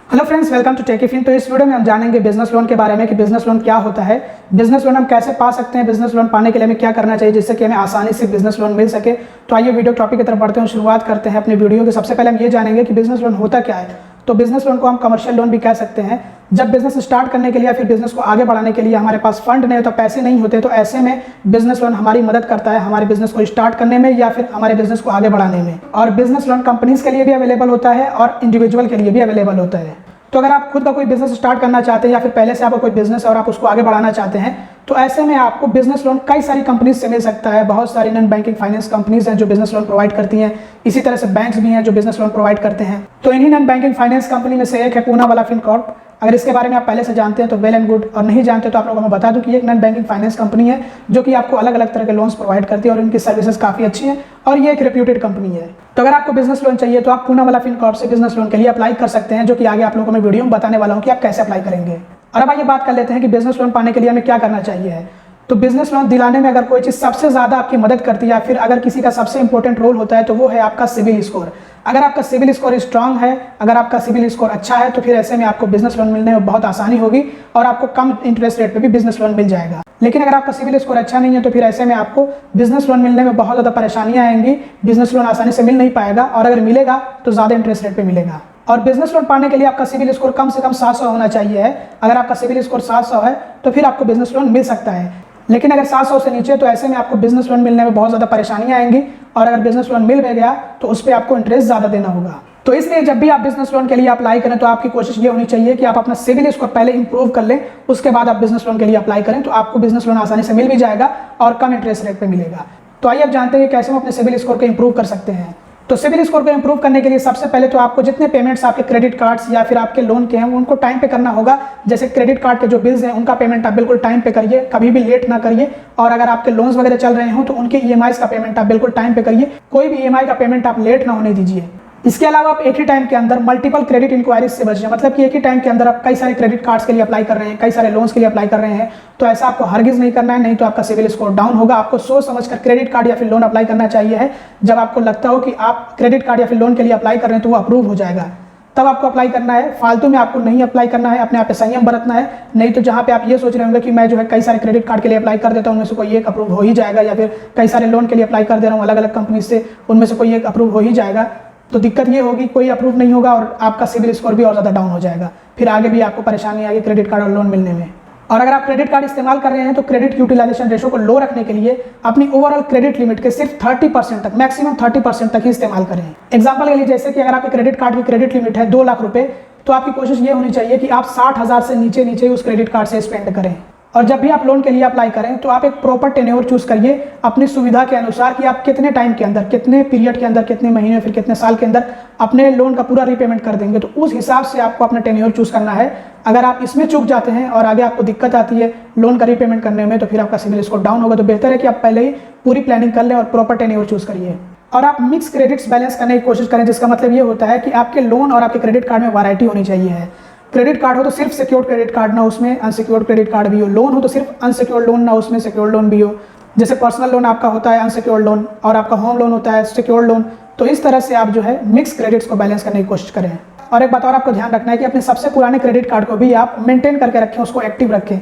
Hello friends, welcome to Techifin. तो इस video में हम जानेंगे बिजनेस लोन के बारे में कि बिजनेस लोन क्या होता है, बिजनेस लोन हम कैसे पा सकते हैं, बिजनेस लोन पाने के लिए हमें क्या करना चाहिए जिससे कि हमें आसानी से बिजनेस लोन मिल सके। तो आइए वीडियो टॉपिक की तरफ बढ़ते हैं, शुरुआत करते हैं अपनी वीडियो की। सबसे पहले हम ये जानेंगे कि बिजनेस लोन होता क्या है। तो बिजनेस लोन को हम कमर्शियल लोन भी कह सकते हैं। जब बिजनेस स्टार्ट करने के लिए या फिर बिजनेस को आगे बढ़ाने के लिए हमारे पास फंड नहीं होता, पैसे नहीं होते, तो ऐसे में बिजनेस लोन हमारी मदद करता है हमारे बिजनेस को स्टार्ट करने में या फिर हमारे बिजनेस को आगे बढ़ाने में। और बिजनेस लोन कंपनीज के लिए भी अवेलेबल होता है और इंडिविजुअल के लिए भी अवेलेबल होता है। तो अगर आप खुद का कोई बिजनेस स्टार्ट करना चाहते हैं या फिर पहले से आपका कोई बिजनेस है और आप उसको आगे बढ़ाना चाहते हैं, तो ऐसे में आपको बिजनेस लोन कई सारी कंपनीज से मिल सकता है। बहुत सारी नॉन बैंकिंग फाइनेंस कंपनीज हैं जो बिजनेस लोन प्रोवाइड करती हैं। इसी तरह से बैंक्स भी हैं जो बिजनेस लोन प्रोवाइड करते हैं। तो इन्हीं नॉन बैंकिंग फाइनेंस कंपनी में से एक है पूनावाला फिनकॉर्प। अगर इसके बारे में आप पहले से जानते हैं तो वेल एंड गुड, और नहीं जानते तो आप लोगों को मैं बता दूं कि एक नॉन बैंकिंग फाइनेंस कंपनी है जो कि आपको अलग अलग तरह के लोन्स प्रोवाइड करती है और इनकी सर्विसेज काफ़ी अच्छी हैं और ये एक रेप्यूटेड कंपनी है। तो अगर आपको बिजनेस लोन चाहिए तो आप पूनावाला फिनकॉर्प से बिजनेस लोन के लिए अप्लाई कर सकते हैं, जो कि आगे आप लोगों को मैं वीडियो में बताने वाला हूँ कि आप कैसे अप्लाई करेंगे। और अब आइए बात कर लेते हैं कि बिजनेस लोन पाने के लिए हमें क्या करना चाहिए। तो बिजनेस लोन दिलाने में अगर कोई चीज़ सबसे ज़्यादा आपकी मदद करती है या फिर अगर किसी का सबसे इंपॉर्टेंट रोल होता है तो वो है आपका सिविल स्कोर। अगर आपका सिविल स्कोर स्ट्रांग है, अगर आपका सिविल स्कोर अच्छा है, तो फिर ऐसे में आपको बिजनेस लोन मिलने में बहुत आसानी होगी और आपको कम इंटरेस्ट रेट पे भी बिजनेस लोन मिल जाएगा। लेकिन अगर आपका सिविल स्कोर अच्छा नहीं है तो फिर ऐसे में आपको बिजनेस लोन मिलने में बहुत ज़्यादा परेशानियां आएंगी। बिजनेस लोन आसानी से मिल नहीं पाएगा और अगर मिलेगा तो ज़्यादा इंटरेस्ट रेट पे मिलेगा। और बिजनेस लोन पाने के लिए आपका सिविल स्कोर कम से कम 700 होना चाहिए। अगर आपका सिविल स्कोर 700 है तो फिर आपको बिजनेस लोन मिल सकता है। लेकिन अगर 700 से नीचे तो ऐसे में आपको बिजनेस लोन मिलने में बहुत ज़्यादा परेशानियां आएंगी और अगर बिजनेस लोन मिल भी गया तो उस पर आपको इंटरेस्ट ज़्यादा देना होगा। तो इसलिए जब भी आप बिजनेस लोन के लिए अप्लाई करें तो आपकी कोशिश ये होनी चाहिए कि आप अपना सिविल स्कोर पहले इंप्रूव कर लें, उसके बाद आप बिजनेस लोन के लिए अप्लाई करें तो आपको बिजनेस लोन आसानी से मिल भी जाएगा और कम इंटरेस्ट रेट पे मिलेगा। तो आइए आप जानते हैं कैसे हम अपने सिविल स्कोर को इंप्रूव कर सकते हैं। तो सिविल स्कोर को इंप्रूव करने के लिए सबसे पहले तो आपको जितने पेमेंट्स आपके क्रेडिट कार्ड्स या फिर आपके लोन के हैं उनको टाइम पे करना होगा। जैसे क्रेडिट कार्ड के जो बिल्स हैं उनका पेमेंट आप बिल्कुल टाइम पे करिए, कभी भी लेट ना करिए। और अगर आपके लोन्स वगैरह चल रहे हो तो उनके ईएमआईज का पेमेंट आप बिल्कुल टाइम पे करिए, कोई भी ईएमआई का पेमेंट आप लेट ना होने दीजिए। इसके अलावा आप एक ही टाइम के अंदर मल्टीपल क्रेडिट इंक्वायरीज से बचिए, मतलब कि एक ही टाइम के अंदर आप कई सारे क्रेडिट कार्ड्स के लिए अप्लाई कर रहे हैं, कई सारे लोन्स के लिए अप्लाई कर रहे हैं, तो ऐसा आपको हरगिज नहीं करना है, नहीं तो आपका सिविल स्कोर डाउन होगा। आपको सोच समझकर क्रेडिट कार्ड या फिर लोन अप्लाई करना चाहिए है। जब आपको लगता हो कि आप क्रेडिट कार्ड या फिर लोन के लिए अप्लाई कर रहे हैं तो वो अप्रूव हो जाएगा, तब आपको अप्लाई करना है। फालतू में आपको नहीं अप्लाई करना है, अपने आप पे संयम बरतना है। नहीं तो जहाँ पे आप ये सोच रहे होंगे कि मैं जो है कई सारे क्रेडिट कार्ड के लिए अप्लाई कर देता हूँ, उनमें से कोई एक अप्रूव हो ही जाएगा, या फिर कई सारे लोन के लिए अप्लाई कर दे रहा हूँ अलग अलग कंपनी से, उनमें से कोई एक अप्रूव हो ही जाएगा, तो दिक्कत ये होगी कोई अप्रूव नहीं होगा और आपका सिविल स्कोर भी और ज़्यादा डाउन हो जाएगा। फिर आगे भी आपको परेशानी आएगी क्रेडिट कार्ड और लोन मिलने में। और अगर आप क्रेडिट कार्ड इस्तेमाल कर रहे हैं तो क्रेडिट यूटिलाइजेशन रेशो को लो रखने के लिए अपनी ओवरऑल क्रेडिट लिमिट के सिर्फ 30% तक, मैक्सिमम 30% तक ही इस्तेमाल करें। एग्जांपल के लिए जैसे कि अगर आपके क्रेडिट कार्ड की क्रेडिट लिमिट है 2 लाख रुपए, तो आपकी कोशिश ये होनी चाहिए कि आप 60,000 से नीचे नीचे उस क्रेडिट कार्ड से स्पेंड करें। और जब भी आप लोन के लिए अप्लाई करें तो आप एक प्रॉपर टेन्योर चूज करिए अपनी सुविधा के अनुसार कि आप कितने टाइम के अंदर, कितने पीरियड के अंदर, कितने महीने फिर कितने साल के अंदर अपने लोन का पूरा रीपेमेंट कर देंगे। तो उस हिसाब से आपको अपना टेन्योर चूज करना है। अगर आप इसमें चूक जाते हैं और आगे आपको दिक्कत आती है लोन का रीपेमेंट करने में तो फिर आपका सिविल स्कोर डाउन होगा। तो बेहतर है कि आप पहले ही पूरी प्लानिंग कर लें और प्रॉपर टेन्योर चूज करिए। और आप मिक्स क्रेडिट्स बैलेंस करने की कोशिश करें, जिसका मतलब ये होता है कि आपके लोन और आपके क्रेडिट कार्ड में वैरायटी होनी चाहिए है। क्रेडिट कार्ड हो तो सिर्फ सिक्योर्ड क्रेडिट कार्ड ना उसमें अनसिक्योर्ड क्रेडिट कार्ड भी हो, लोन हो तो सिर्फ अनसिक्योर्ड लोन ना उसमें सिक्योर्ड लोन भी हो। जैसे पर्सनल लोन आपका होता है अनसिक्योर्ड लोन और आपका होम लोन होता है सिक्योर्ड लोन। तो इस तरह से आप जो है मिक्स क्रेडिट्स को बैलेंस करने की कोशिश करें। और एक बात और आपको ध्यान रखना है कि अपने सबसे पुराने क्रेडिट कार्ड को भी आप मेंटेन करके रखें, उसको एक्टिव रखें।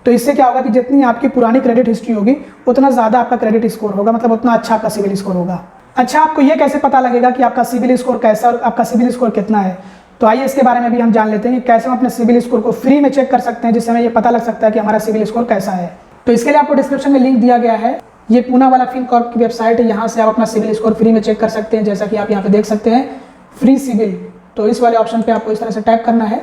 तो इससे क्या होगा कि जितनी आपकी पुरानी क्रेडिट हिस्ट्री होगी उतना ज़्यादा आपका क्रेडिट स्कोर होगा, मतलब उतना अच्छा आपका सिविल स्कोर होगा। अच्छा, आपको ये कैसे पता लगेगा कि आपका सिविल स्कोर कैसा और आपका सिविल स्कोर कितना है? तो आइए इसके बारे में भी हम जान लेते हैं कि कैसे हम अपने सिविल स्कोर को फ्री में चेक कर सकते हैं, जिससे हमें ये पता लग सकता है कि हमारा सिविल स्कोर कैसा है। तो इसके लिए आपको डिस्क्रिप्शन में लिंक दिया गया है, ये पूनावाला फिनकॉर्प की वेबसाइट है, यहाँ से आप अपना सिविल स्कोर फ्री में चेक कर सकते हैं। जैसा कि आप यहाँ पे देख सकते हैं फ्री सिविल, तो इस वाले ऑप्शन पे आपको इस तरह से टाइप करना है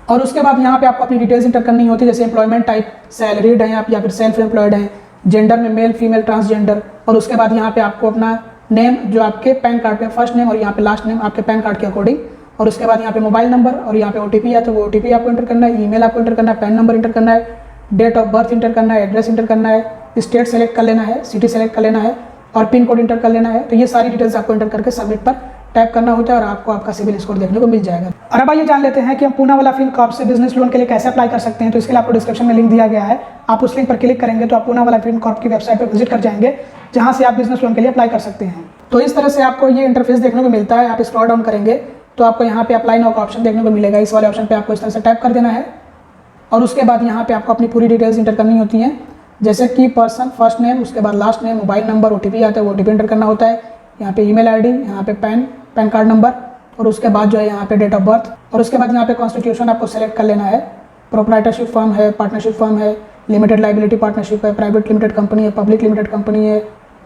और उसके बाद यहाँ पे आपको अपनी डिटेल्स इंटर करनी होती है, जैसे एम्प्लॉयमेंट टाइप सैलरीड है आप या फिर सेल्फ एम्प्लॉयड है, जेंडर में मेल फीमेल ट्रांसजेंडर, और उसके बाद यहाँ पे आपको अपना नेम जो आपके पैन कार्ड पे फर्स्ट नेम और यहाँ पे लास्ट नेम आपके पैन कार्ड के अकॉर्डिंग, और उसके बाद यहाँ पे मोबाइल नंबर और यहाँ पे ओटीपी है तो वो ओटीपी आपको इंटर करना है, ईमेल आपको इंटर करना है, पैन नंबर इंटर करना है, डेट ऑफ बर्थ इंटर करना है, एड्रेस इंटर करना है, स्टेट सेलेक्ट कर लेना है, सिटी सेलेक्ट कर लेना है और पिन कोड इंटर कर लेना है। तो ये सारी डिटेल्स आपको इंटर करके सबमिट पर टैप करना होता है और आपको आपका सिविल स्कोर देखने को मिल जाएगा। और अब आइए जान लेते हैं कि हम पूनावाला फिनकॉर्प से बिजनेस लोन के लिए कैसे अप्लाई कर सकते हैं। तो इसके लिए आपको डिस्क्रिप्शन में लिंक दिया गया है, आप उस लिंक पर क्लिक करेंगे तो आप पूनावाला फिनकॉर्प की वेबसाइट पर विजिट कर जाएंगे, जहां से आप बिजनेस लोन के लिए अप्लाई कर सकते हैं। तो इस तरह से आपको ये इंटरफेस देखने को मिलता है। आप स्क्रॉल डाउन करेंगे तो आपको यहाँ पे अप्लाई नाउ का ऑप्शन देखने को मिलेगा। इस वाले ऑप्शन पे आपको इस तरह से टाइप कर देना है और उसके बाद यहाँ पे आपको अपनी पूरी डिटेल्स इंटर करनी होती हैं, जैसे कि पर्सन, फर्स्ट नेम, उसके बाद last name, mobile number, OTP आता है वो OTP इंटर करना होता है, यहाँ पे ईमेल ID, यहाँ पे पैन कार्ड नंबर और उसके बाद जो है यहाँ पे डेट ऑफ बर्थ और उसके बाद यहाँ पे कॉन्स्टिट्यूशन आपको सेलेक्ट कर लेना है। प्रोप्राइटरशिप फर्म है, पार्टनरशिप फर्म है, लिमिटेड लाइबिलिटी पार्टनरशिप है, प्राइवेट लिमिटेड कंपनी है, पब्लिक लिमिटेड कंपनी है,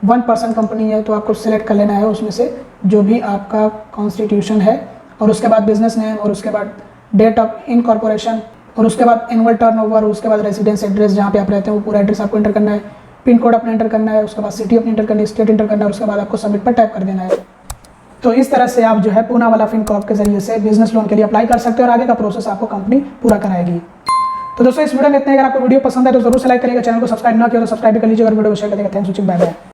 1 पर्सन कंपनी है, तो आपको सिलेक्ट कर लेना है उसमें से जो भी आपका कॉन्स्टिट्यूशन है और उसके बाद बिजनेस नेम और उसके बाद डेट ऑफ इनकॉर्पोरेशन और उसके बाद एनुअल टर्नओवर और उसके बाद रेजिडेंस एड्रेस जहाँ पे आप रहते हैं वो पूरा एड्रेस आपको इंटर करना है, पिन कोड अपना इंटर करना है, उसके बाद सिटी अपनी इंटर करनी है, स्टेट इंटर करना है, उसके बाद आपको सबमिट पर टाइप कर देना है। तो इस तरह से आप जो है पूनावाला फिनकॉर्प के जरिए से बिजनेस लोन के लिए अप्लाई कर सकते हो और आगे का प्रोसेस आपको कंपनी पूरा कराएगी। तो दोस्तों इस वीडियो में इतना, अगर आपको वीडियो पसंद है तो जरूर से लाइक करिएगा, चैनल को सब्सक्राइब ना किया तो सब्सक्राइब कर लीजिए और वीडियो को शेयर करिएगा। Thanks for watching, bye bye.